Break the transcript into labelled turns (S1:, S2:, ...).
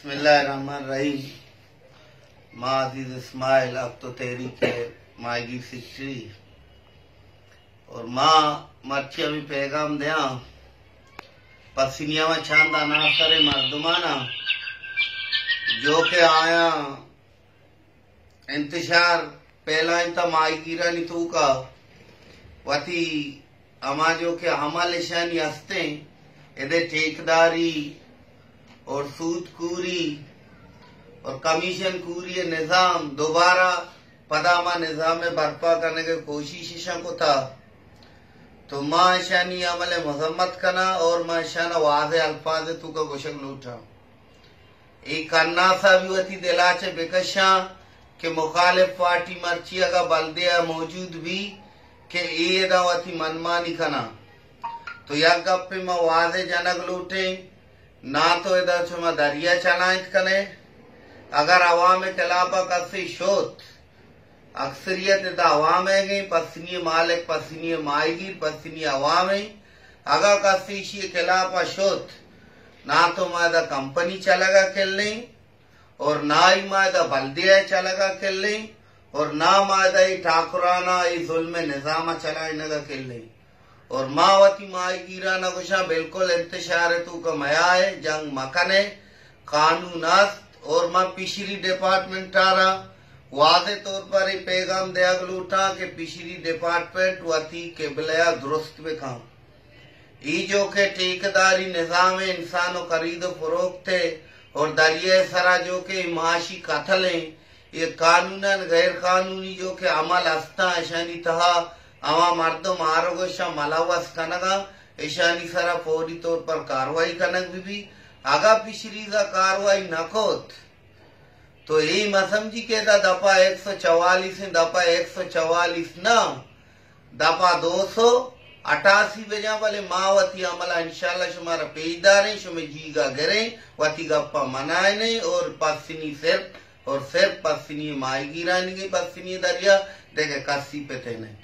S1: बिस्मिल्लाहिर्रहमानिर्रहीम। माँ अजीज इस्माइल, अब तो तेरी के मायगी सिक्री और माँ मर्चिया भी पैगाम दिया पसीनिया में छांदा ना करे मर्दुमाना जो के आया इंतशार पहला इंता मायगीरा नी तू का वती अमा जो के हमाल शानी हस्ते इधे ठेकेदारी और सूद कूरी और कमीशन कूरी निजाम दोबारा पदामा निजाम में बर्पा करने की कोशिश को था तो माँ शानी अमल मजम्मत करना और माँ शाना वाज़े अल्फाज तू का गोशक लूटा एक अन्ना सा भी वती दिलाचे बेकशा के मुखालिफ पार्टी मर्चिया का बल्दिया मौजूद भी के ये दावती मनमानी करना तो या गप्पे में वाज़े जनक लूटे ना तो इधर छुमा दरिया चलाइत कने अगर अवाम खिलाफा कसी शोत अक्सरियत इधर अवाम है गई पसनी मालिक पसनी मायगीर पसनी अवाम है अगर कसी शी खिलाफा शोत ना तो मादा कंपनी चलेगा खेलने और ना ही मादा बल्दिया चलेगा खेलने और ना मादा ही ठाकुराना ही जुल्म निजाम चला इनका खेलने और मावती मायगीरा नगुशा बिल्कुल इंतशार तू का मया है जंग मकने कानूनास्त और मां पिछली डिपार्टमेंट आ रहा वादे तौर पर ही पैगाम दया गलूटा के पिछली डिपार्टमेंट वती के बिलया दुरुस्त में काम ई जो के ठेकेदारी निजाम इंसानो खरीदो फरोख्त थे और दरिया सरा जो के माशी कतल है ये कानूनन गैर कानूनी जो के अमल हस्ता ऐशानी तहा अवा मर्दों आरोग्य मलावस कनगा ईशानी सरा फौरी तौर पर कार्रवाई कनक भी आगा पिछली का कार्रवाई नकोत तो यही मसमझी के दफा 144 दफा 144 न दफा 288 बजा वाले मावती अमला इंशाल्लाह शुमारा पेजदारे शुमे जीगा गिरे वती गप्पा मनाए नहीं और पसिनी सिर्फ पसिनी मायगीरा नहीं पसिनी दरिया देखे कसी पे थे नहीं।